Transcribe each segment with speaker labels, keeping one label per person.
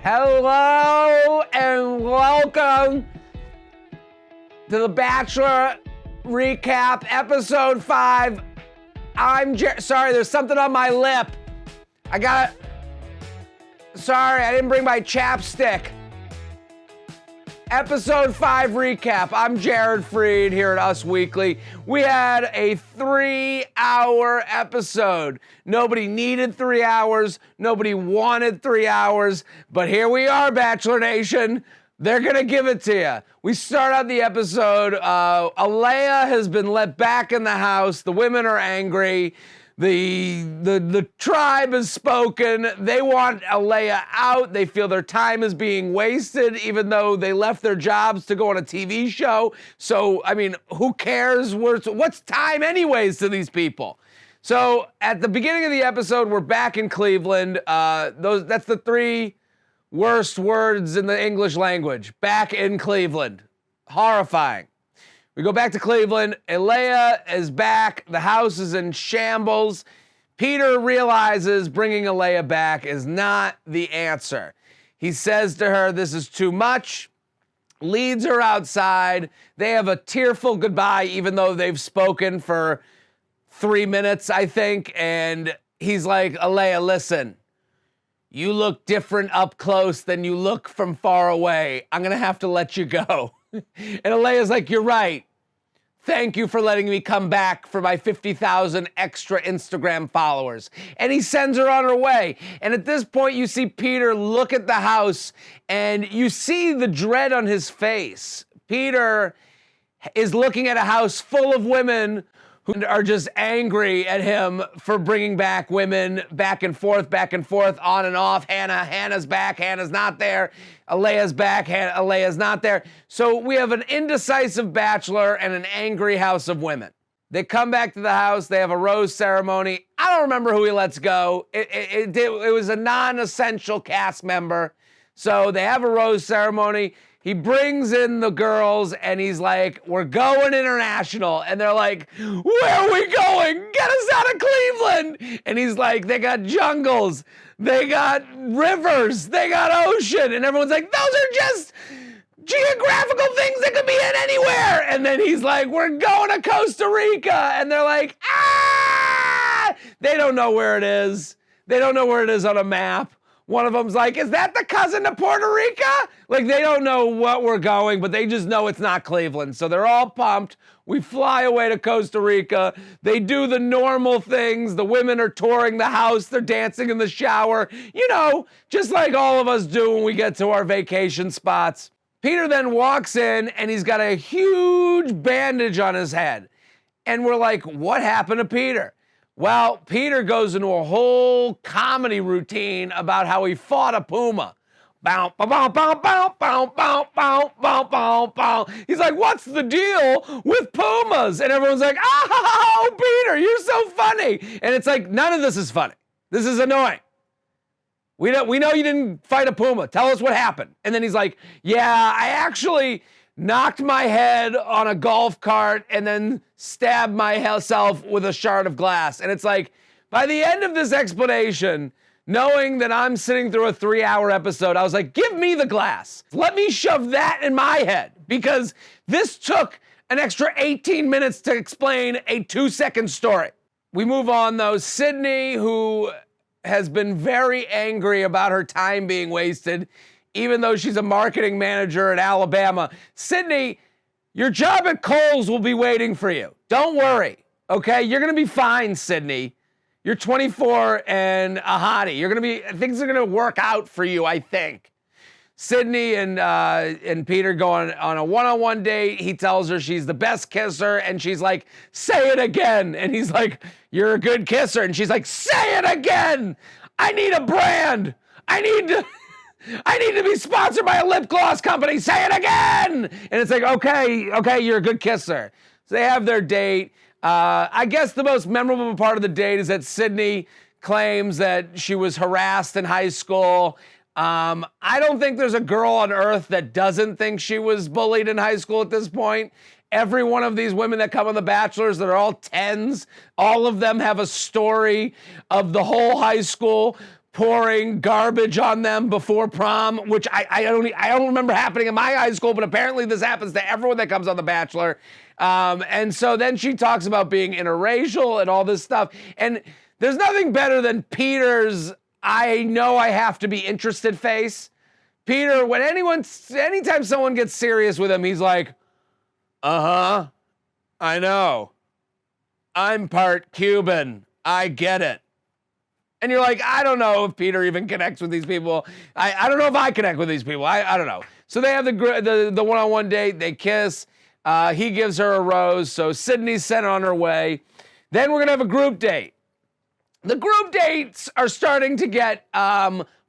Speaker 1: Hello and welcome to the Bachelor recap, episode 5. I'm sorry, there's something on my lip. Sorry, I didn't bring my chapstick. Episode 5 recap. I'm Jared Freid here at Us Weekly. We had a 3-hour episode. Nobody needed 3 hours. Nobody wanted 3 hours. But here we are, Bachelor Nation. They're going to give it to you. We start out the episode. Alea has been let back in the house. The women are angry. The tribe has spoken. They want Alea out. They feel their time is being wasted, even though they left their jobs to go on a TV show. So, I mean, who cares? What's time anyways to these people? So, at the beginning of the episode, we're back in Cleveland. That's the 3 worst words in the English language. Back in Cleveland. Horrifying. We go back to Cleveland. Alea is back. The house is in shambles. Peter realizes bringing Alea back is not the answer. He says to her, this is too much, leads her outside. They have a tearful goodbye, even though they've spoken for 3 minutes, I think. And he's like, Alea, listen, you look different up close than you look from far away. I'm going to have to let you go. And Alea's like, you're right. Thank you for letting me come back for my 50,000 extra Instagram followers. And he sends her on her way. And at this point, you see Peter look at the house and you see the dread on his face. Peter is looking at a house full of women who are just angry at him for bringing back women back and forth, on and off. Hannah's back, Hannah's not there. Alea's back, Alea's not there. So we have an indecisive bachelor and an angry house of women. They come back to the house, they have a rose ceremony. I don't remember who he lets go. It was a non-essential cast member. So they have a rose ceremony. He brings in the girls and he's like, we're going international. And they're like, where are we going? Get us out of Cleveland. And he's like, they got jungles, they got rivers, they got ocean. And everyone's like, those are just geographical things that could be in anywhere. And then he's like, we're going to Costa Rica. And they're like, ah! They don't know where it is. They don't know where it is on a map. One of them's like, is that the cousin to Puerto Rico? Like, they don't know what we're going, but they just know it's not Cleveland. So they're all pumped. We fly away to Costa Rica. They do the normal things. The women are touring the house. They're dancing in the shower. You know, just like all of us do when we get to our vacation spots. Peter then walks in and he's got a huge bandage on his head. And we're like, what happened to Peter? Well, Peter goes into a whole comedy routine about how he fought a puma. Bow, bow, bow, bow, bow, bow, bow, bow, bow, bow, bow. He's like, what's the deal with pumas? And everyone's like, oh, Peter, you're so funny. And it's like, none of this is funny. This is annoying. We know you didn't fight a puma. Tell us what happened. And then he's like, yeah, I actually knocked my head on a golf cart and then stabbed myself with a shard of glass. And it's like, by the end of this explanation, knowing that I'm sitting through a 3-hour episode, I was like, give me the glass. Let me shove that in my head, because this took an extra 18 minutes to explain a 2-second story. We move on though. Sydney, who has been very angry about her time being wasted, even though she's a marketing manager at Alabama. Sydney, your job at Kohl's will be waiting for you. Don't worry, okay? You're gonna be fine, Sydney. You're 24 and a hottie. Things are gonna work out for you, I think. Sydney and Peter go on a one-on-one date. He tells her she's the best kisser, and she's like, say it again. And he's like, you're a good kisser. And she's like, say it again. I need a brand. I need to be sponsored by a lip gloss company. Say it again. And it's like, okay, you're a good kisser. So they have their date. I guess the most memorable part of the date is that Sydney claims that she was harassed in high school. I don't think there's a girl on earth that doesn't think she was bullied in high school at this point. Every one of these women that come on The Bachelors that are all 10s, all of them have a story of the whole high school pouring garbage on them before prom, which I don't remember happening in my high school, but apparently this happens to everyone that comes on The Bachelor. And so then she talks about being interracial and all this stuff. And there's nothing better than Peter's "I know I have to be interested" face. Peter, anytime someone gets serious with him, he's like, I know. I'm part Cuban. I get it. And you're like, I don't know if Peter even connects with these people. I don't know if I connect with these people. I don't know. So they have the one-on-one date. They kiss. He gives her a rose. So Sydney's sent on her way. Then we're going to have a group date. The group dates are starting to get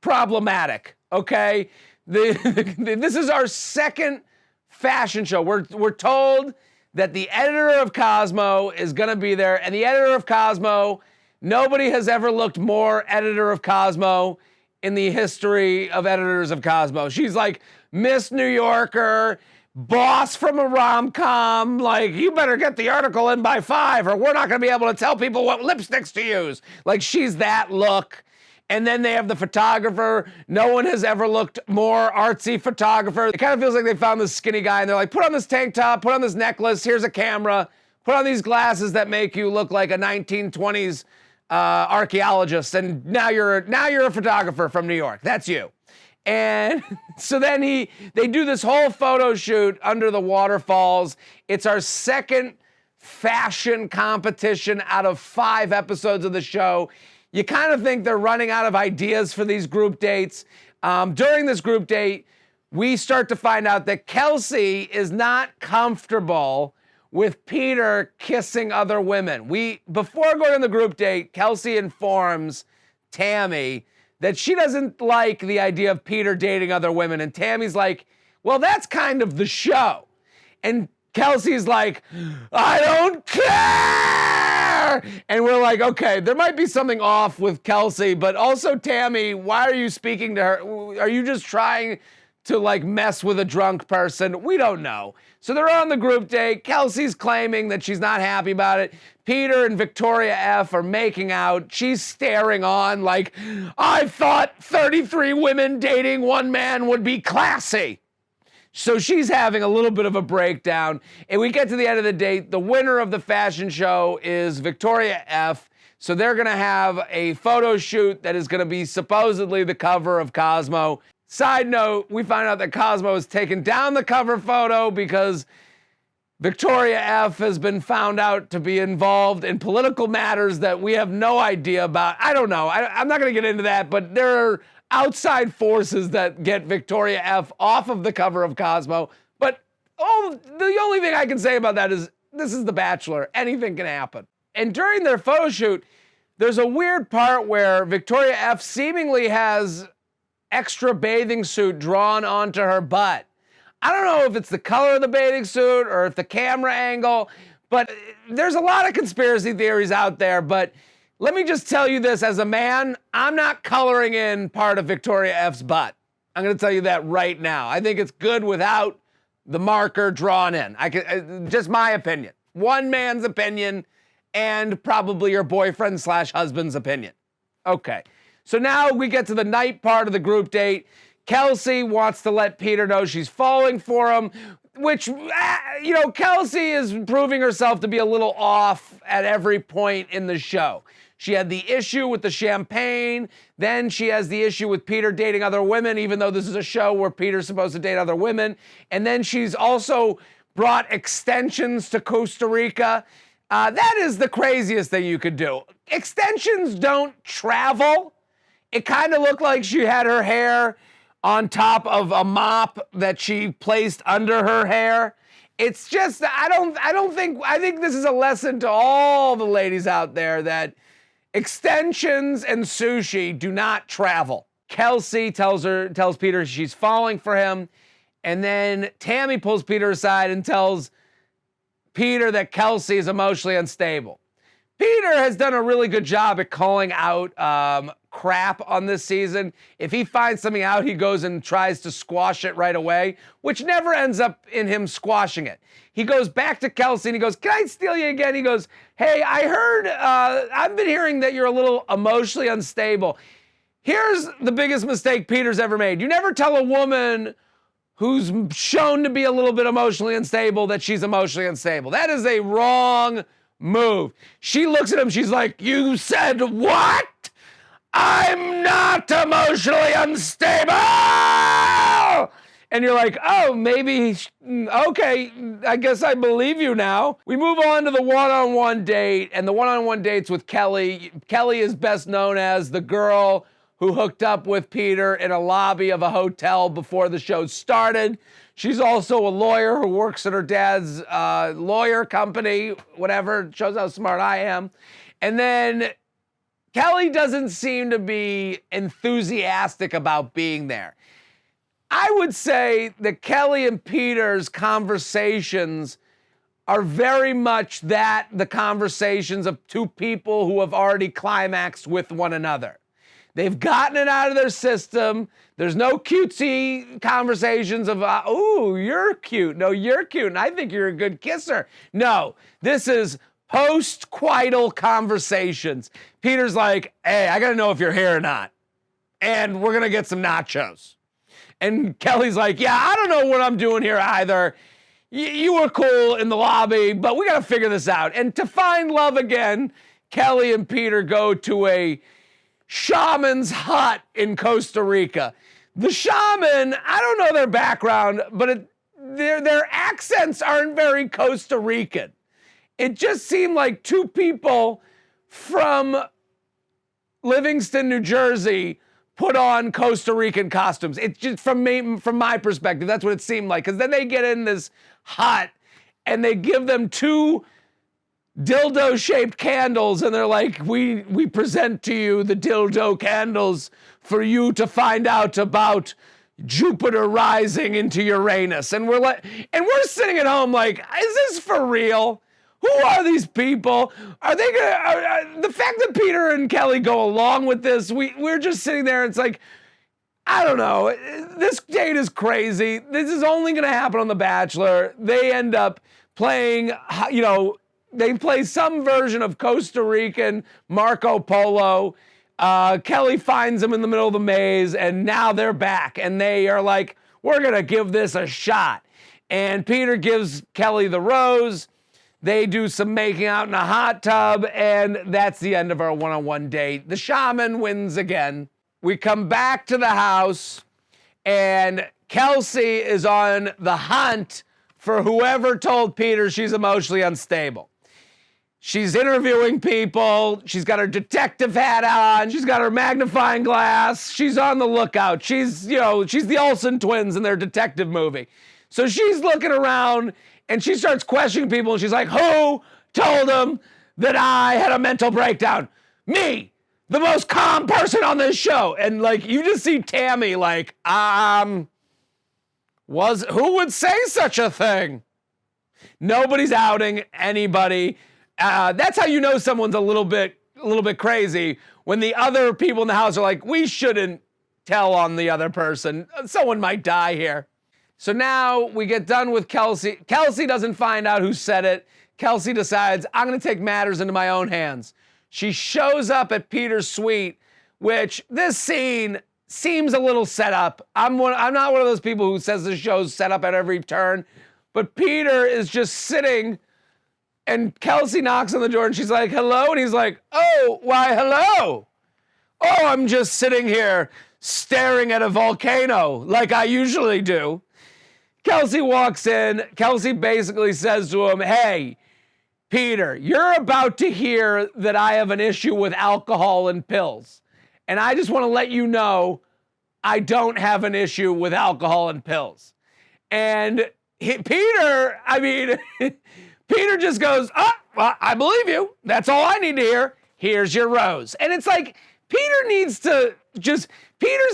Speaker 1: problematic, okay? This is our second fashion show. We're told that the editor of Cosmo is going to be there. And the editor of Cosmo... Nobody has ever looked more editor of Cosmo in the history of editors of Cosmo. She's like Miss New Yorker, boss from a rom-com, like, you better get the article in by 5 or we're not going to be able to tell people what lipsticks to use. Like, she's that look. And then they have the photographer. No one has ever looked more artsy photographer. It kind of feels like they found this skinny guy and they're like, put on this tank top, put on this necklace, here's a camera, put on these glasses that make you look like a 1920s archaeologist, and now you're a photographer from New York. That's you. And so then they do this whole photo shoot under the waterfalls. It's our second fashion competition out of 5 episodes of the show. You kind of think they're running out of ideas for these group dates. During this group date, we start to find out that Kelsey is not comfortable with Peter kissing other women. Before going on the group date, Kelsey informs Tammy that she doesn't like the idea of Peter dating other women. And Tammy's like, well, that's kind of the show. And Kelsey's like, I don't care! And we're like, okay, there might be something off with Kelsey, but also Tammy, why are you speaking to her? Are you just trying to like mess with a drunk person? We don't know. So they're on the group date. Kelsey's claiming that she's not happy about it. Peter and Victoria F are making out. She's staring on like, I thought 33 women dating one man would be classy. So she's having a little bit of a breakdown. And we get to the end of the date. The winner of the fashion show is Victoria F. So they're going to have a photo shoot that is going to be supposedly the cover of Cosmo. Side note, we find out that Cosmo has taken down the cover photo because Victoria F has been found out to be involved in political matters that we have no idea about. I don't know. I'm not going to get into that, but there are outside forces that get Victoria F off of the cover of Cosmo. But the only thing I can say about that is this is The Bachelor. Anything can happen. And during their photo shoot, there's a weird part where Victoria F seemingly has extra bathing suit drawn onto her butt. I don't know if it's the color of the bathing suit or if the camera angle, but there's a lot of conspiracy theories out there. But let me just tell you this, as a man, I'm not coloring in part of Victoria F's butt. I'm going to tell you that right now. I think it's good without the marker drawn in. Just my opinion. One man's opinion and probably your boyfriend/husband's opinion. Okay. So now we get to the night part of the group date. Kelsey wants to let Peter know she's falling for him, which, Kelsey is proving herself to be a little off at every point in the show. She had the issue with the champagne. Then she has the issue with Peter dating other women, even though this is a show where Peter's supposed to date other women. And then she's also brought extensions to Costa Rica. That is the craziest thing you could do. Extensions don't travel. It kind of looked like she had her hair on top of a mop that she placed under her hair. It's just, I think this is a lesson to all the ladies out there that extensions and sushi do not travel. Kelsey tells Peter she's falling for him. And then Tammy pulls Peter aside and tells Peter that Kelsey is emotionally unstable. Peter has done a really good job at calling out crap on this season. If he finds something out, he goes and tries to squash it right away, which never ends up in him squashing it. He goes back to Kelsey and he goes, can I steal you again? He goes, hey, I heard, I've been hearing that you're a little emotionally unstable. Here's the biggest mistake Peter's ever made. You never tell a woman who's shown to be a little bit emotionally unstable that she's emotionally unstable. That is a wrong move. She looks at him, she's like, you said what? I'm not emotionally unstable! And you're like, oh, maybe, okay, I guess I believe you now. We move on to the one-on-one date, and the one-on-one date's with Kelly. Kelly is best known as the girl who hooked up with Peter in a lobby of a hotel before the show started. She's also a lawyer who works at her dad's lawyer company, whatever, shows how smart I am. And then Kelly doesn't seem to be enthusiastic about being there. I would say that Kelly and Peter's conversations are very much the conversations of two people who have already climaxed with one another. They've gotten it out of their system. There's no cutesy conversations of, ooh, you're cute. No, you're cute, and I think you're a good kisser. No, this is post-coital conversations. Peter's like, hey, I gotta know if you're here or not. And we're gonna get some nachos. And Kelly's like, yeah, I don't know what I'm doing here either. You were cool in the lobby, but we gotta figure this out. And to find love again, Kelly and Peter go to a shaman's hut in Costa Rica. The shaman, I don't know their background, but their accents aren't very Costa Rican. It just seemed like two people from Livingston, New Jersey, put on Costa Rican costumes. It's just from my perspective, that's what it seemed like. Because then they get in this hut and they give them two dildo-shaped candles, and they're like, we present to you the dildo candles for you to find out about Jupiter rising into Uranus. And we're sitting at home like, is this for real? Who are these people? Are they gonna, the fact that Peter and Kelly go along with this, we're just sitting there, it's like, I don't know, this date is crazy. This is only gonna happen on The Bachelor. They end up playing, they play some version of Costa Rican Marco Polo. Kelly finds them in the middle of the maze, and now they're back, and they are like, we're gonna give this a shot. And Peter gives Kelly the rose. They do some making out in a hot tub, and that's the end of our one-on-one date. The shaman wins again. We come back to the house, and Kelsey is on the hunt for whoever told Peter she's emotionally unstable. She's interviewing people. She's got her detective hat on. She's got her magnifying glass. She's on the lookout. She's the Olsen twins in their detective movie. So she's looking around, and she starts questioning people, and she's like, who told them that I had a mental breakdown? Me, the most calm person on this show. And like, you just see Tammy like, who would say such a thing? Nobody's outing anybody. That's how you know someone's a little bit crazy, when the other people in the house are like, we shouldn't tell on the other person. Someone might die here. So now we get done with Kelsey. Kelsey doesn't find out who said it. Kelsey decides, I'm gonna take matters into my own hands. She shows up at Peter's suite, which this scene seems a little set up. I'm not one of those people who says the show's set up at every turn, but Peter is just sitting, and Kelsey knocks on the door, and she's like, hello? And he's like, oh, why, hello. Oh, I'm just sitting here staring at a volcano like I usually do. Kelsey walks in. Kelsey basically says to him, hey, Peter, you're about to hear that I have an issue with alcohol and pills. And I just want to let you know I don't have an issue with alcohol and pills. And Peter just goes, well, I believe you. That's all I need to hear. Here's your rose. And it's like, Peter's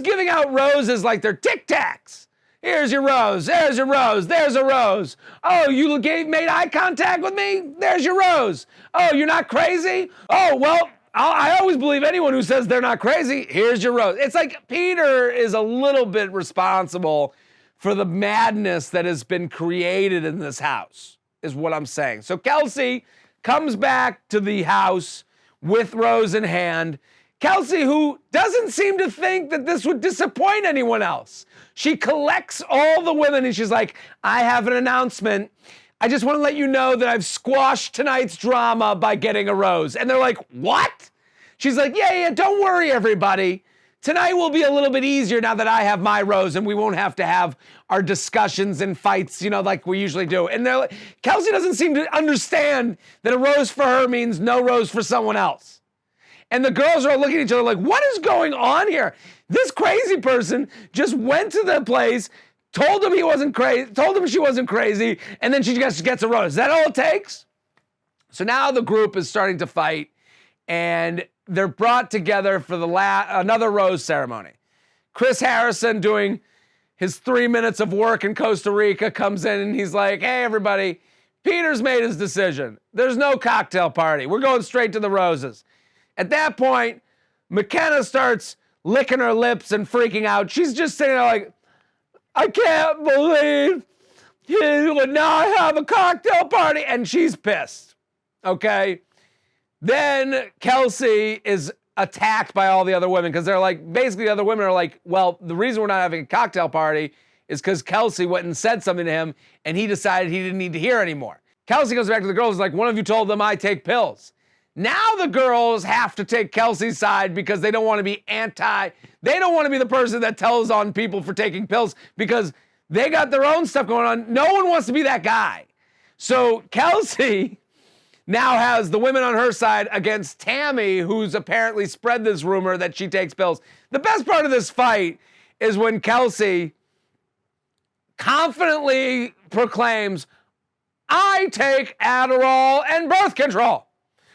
Speaker 1: giving out roses like they're Tic Tacs. Here's your rose, there's your rose, there's a rose. Oh, you made eye contact with me? There's your rose. Oh, you're not crazy? Oh, well, I always believe anyone who says they're not crazy. Here's your rose. It's like Peter is a little bit responsible for the madness that has been created in this house, is what I'm saying. So Kelsey comes back to the house with rose in hand. Kelsey, who doesn't seem to think that this would disappoint anyone else. She collects all the women and she's like, I have an announcement. I just want to let you know that I've squashed tonight's drama by getting a rose. And they're like, what? She's like, yeah, don't worry, everybody. Tonight will be a little bit easier now that I have my rose and we won't have to have our discussions and fights, like we usually do. And they're like, Kelsey doesn't seem to understand that a rose for her means no rose for someone else. And the girls are all looking at each other like, what is going on here? This crazy person just went to the place, told him he wasn't crazy, told him she wasn't crazy, and then she just gets a rose. Is that all it takes? So now the group is starting to fight, and they're brought together for another rose ceremony. Chris Harrison, doing his 3 minutes of work in Costa Rica, comes in and he's like, hey, everybody, Peter's made his decision. There's no cocktail party. We're going straight to the roses. At that point, McKenna starts licking her lips and freaking out. She's just sitting there like, I can't believe he would not have a cocktail party. And she's pissed, okay? Then Kelsey is attacked by all the other women because they're like, basically the other women are like, well, the reason we're not having a cocktail party is because Kelsey went and said something to him and he decided he didn't need to hear anymore. Kelsey goes back to the girls like, one of you told them I take pills. Now the girls have to take Kelsey's side because they don't want to be they don't want to be the person that tells on people for taking pills because they got their own stuff going on. No one wants to be that guy. So Kelsey now has the women on her side against Tammy, who's apparently spread this rumor that she takes pills. The best part of this fight is when Kelsey confidently proclaims, I take Adderall and birth control.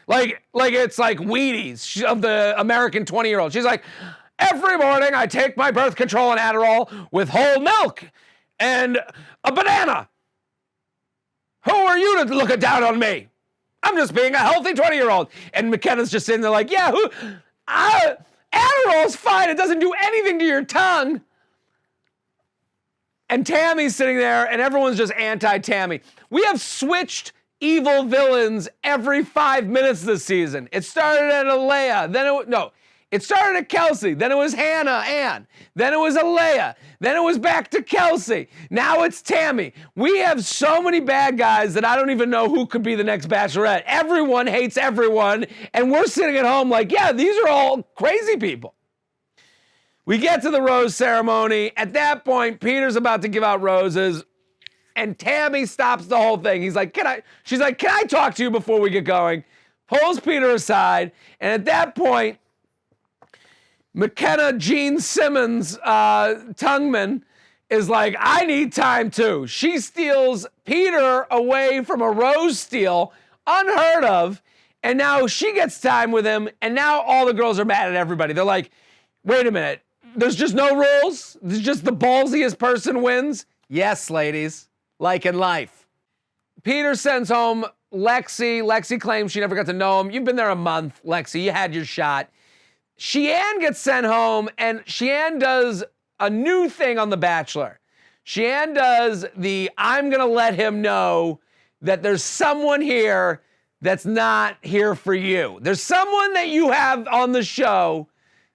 Speaker 1: Like it's like Wheaties of the American 20-year-old. She's like, every morning I take my birth control and Adderall with whole milk and a banana. Who are you to look down on me? I'm just being a healthy 20-year-old. And McKenna's just sitting there like, yeah, Adderall's fine. It doesn't do anything to your tongue. And Tammy's sitting there and everyone's just anti-Tammy. We have switched evil villains every 5 minutes this season. It started at Alea, it started at Kelsey, then it was Hannah Ann, then it was Alea, then it was back to Kelsey. Now it's Tammy. We have so many bad guys that I don't even know who could be the next Bachelorette. Everyone hates everyone, and we're sitting at home like, yeah, these are all crazy people. We get to the rose ceremony. At that point, Peter's about to give out roses. And Tammy stops the whole thing. She's like, can I talk to you before we get going? Pulls Peter aside. And at that point, McKenna Jean Simmons, Tungman, is like, I need time too. She steals Peter away from a rose steal, unheard of. And now she gets time with him. And now all the girls are mad at everybody. They're like, wait a minute. There's just no rules? There's just the ballsiest person wins? Yes, ladies. Like in life. Peter sends home Lexi. Lexi claims she never got to know him. You've been there a month, Lexi. You had your shot. Sheann gets sent home, and Sheann does a new thing on The Bachelor. Sheann does I'm going to let him know that there's someone here that's not here for you. There's someone that you have on the show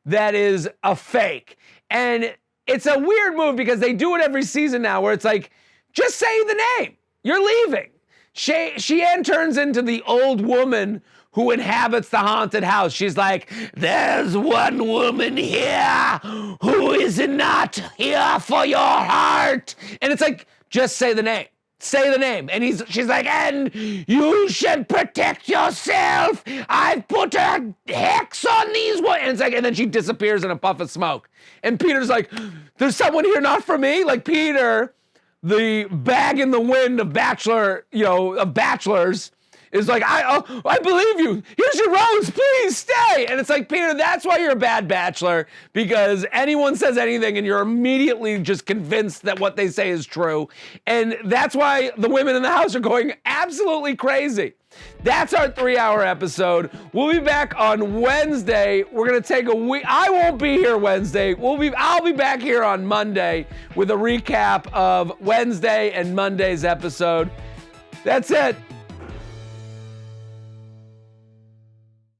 Speaker 1: that is a fake. And it's a weird move because they do it every season now where it's like, just say the name. You're leaving. Sheann turns into the old woman who inhabits the haunted house. She's like, there's one woman here who is not here for your heart. And it's like, just say the name. Say the name. And she's like, and you should protect yourself. I've put a hex on these ones. And it's like, and then she disappears in a puff of smoke. And Peter's like, there's someone here not for me? Like Peter, the bag in the wind of Bachelor, of Bachelors, is like, I believe you. Here's your rose, please stay. And it's like, Peter, that's why you're a bad Bachelor, because anyone says anything and you're immediately just convinced that what they say is true. And that's why the women in the house are going absolutely crazy. That's our 3-hour episode. We'll be back on Wednesday. We're going to take a week. I won't be here Wednesday. I'll be back here on Monday with a recap of Wednesday and Monday's episode. That's it.